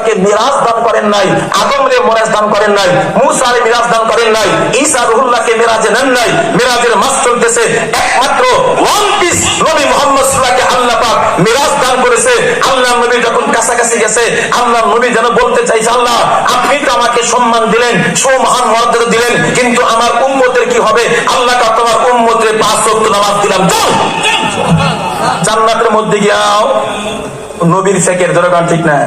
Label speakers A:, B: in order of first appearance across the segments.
A: আল্লাহকে মিরাজ দান করেন নাই, আদম রে মিরাজ দান করেন নাই, মুসা রে মিরাজ দান করেন নাই, ঈসা রুহুল্লাহকে মিরাজে নেন নাই। মিরাজের মাস চলতেছে একমাত্র ওয়ান পিস নবী মুহাম্মদ সাল্লাল্লাহু আলাইহি আল্লাহ পাক মিরাজ দান করেছে। আল্লাহ নবী যখন কাছাকাছি গেছে, আল্লাহ নবী যেন বলতে চাইছে, আল্লাহ আপনি তো আমাকে সম্মান দিলেন, সুমহান মর্যাদা দিলেন, কিন্তু আমার উম্মতের কি হবে? আল্লাহ কা তোমার উম্মতের 5 ওয়াক্ত নামাজ দিলাম, যাও জান্নাতের মধ্যে গিয়াও নবীর ফেকের দরকার, ঠিক না?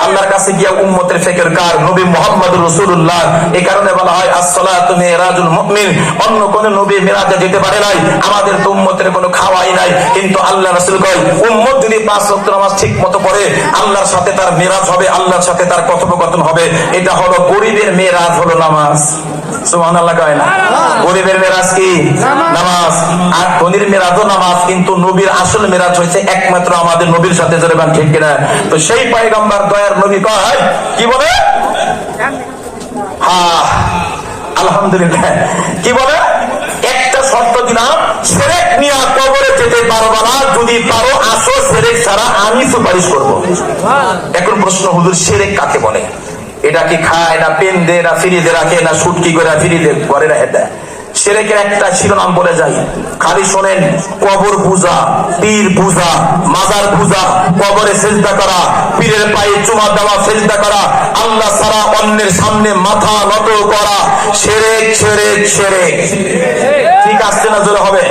A: আল্লাহর কাছে গিয়া উম্মতের ফেকের কার? নবী মুহাম্মদুর রাসূলুল্লাহ। এই কারণে বলা হয় আসসালাতু মিরাজুল মুমিন। অন্য কোন নবী মিরাজে যেতে পারে নাই, আমাদের তো উম্মতের কোনো খাওয়াই নাই, কিন্তু আল্লাহ রাসূল কয় উম্মত যদি 5 ওয়াক্ত নামাজ ঠিকমতো পড়ে আল্লাহর সাথে তার মিরাজ হবে, আল্লাহর সাথে তার কথোপকথন হবে। এটা হলো গরিবের মিরাজ, হলো নামাজ। সুবহানাল্লাহ কয় না? গরিবের মিরাজ কি? নামাজ। আর ধনীর মিরাজও নামাজ, কিন্তু নবীর আসল মিরাজ হয়েছে একমাত্র আমাদের নবীর সাথে, জোরে বলেন ঠিক কিনা? তো সেই পয়গম্বর দয়ার নবী কয় কি বলে? হ্যাঁ আলহামদুলিল্লাহ, কি বলে? একটা শর্ত দিলাম, শিরক নিয়ে কবরে যেতে পারবা না, যদি পারো আসো, শিরক ছাড়া আমি সুপারিশ করব। এখন প্রশ্ন, হুজুর শিরক কাকে বলে? এটা কি খায় না পেন দে না ফিরিয়ে রাখে না সুটকি করে ফিরিয়ে করে না? এটা শিরকের একটা শিরোনাম বলে যাই, খালি শোনেন, কবর পূজা, পীর পূজা, মাজার পূজা, কবরে সেজদা করা, পীরের পায়ে চুমা দেওয়া, সেজদা করা, আল্লাহ ছাড়া অন্যের সামনে মাথা নত করা, শিরক শিরক শিরক। ঠিক আসছে না? জোরে হবে।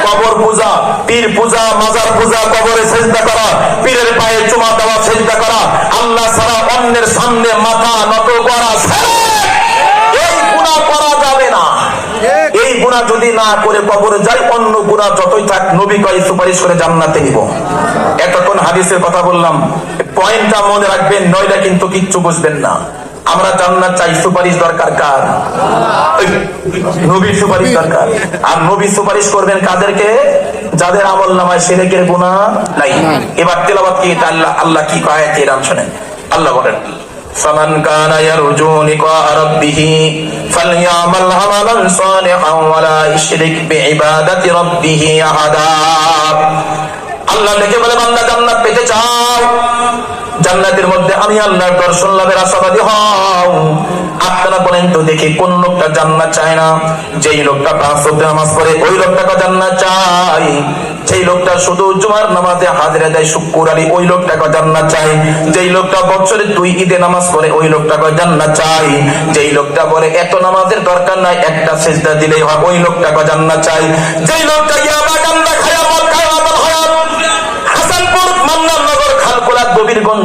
A: কবর পূজা, পীর পূজা, মাজার পূজা, কবরে সেজদা করা, পীরের পায়ে চুমা দেওয়া, সেজদা করা, আল্লাহ ছাড়া অন্যের সামনে মাথা নত করা, এই গুনাহ করা যাবে না। এই গুনাহ যদি না করে কবরে যাই, অন্য গুনাহ যতই থাক নবী কয় সুপারিশ করে জান্নাতে নিব। এতক্ষণ হাদিসের কথা বললাম, পয়েন্টটা মনে রাখবেন, নইলে কিন্তু কিচ্ছু বুঝবেন না। আমরা জান্নাত চাই, সুপারিশ দরকার কার? নবীর সুপারিশ দরকার। আর নবী সুপারিশ করবেন কাদেরকে? যাদের আমল নামায় শিরকের গুনাহ নাই। এবার তেলাওয়াত কি আল্লাহ কি কয় এরাম শুনেন। আল্লাহ বলেন فمن كان يرجو لقاء ربه فليعمل عملا صالحا ولا يشرك بعبادة ربه أحدا। আল্লাহ ডেকে বলে, বান্দা জান্নাত পেতে চাও, জান্নাতের মধ্যে আমি আল্লাহর দর্শন লাভের আশাবাদী হও। আপনারা বলেন তো দেখি, কোন লোকটা জান্নাত চায় না? যেই লোকটা 5 ওয়াক্ত নামাজ পড়ে ওই লোকটাকে জান্নাত চাই। যেই লোকটা শুধু জুমার নামাজে হাজিরা দেয় শুক্রবারে ওই লোকটাকে জান্নাত চাই। যেই লোকটা বছরে 2 ঈদে নামাজ পড়ে ওই লোকটাকে জান্নাত চাই। যেই লোকটা বলে এত নামাজের দরকার নাই, একটা সিজদা দিলেই হয়, ওই লোকটাকে জান্নাত চাই। যেই লোকটা ইয়াবা গান্দা খায়া মদ খায়, হাসানপুর, মান্নাননগর, খালকুলা, গভীরগঞ্জ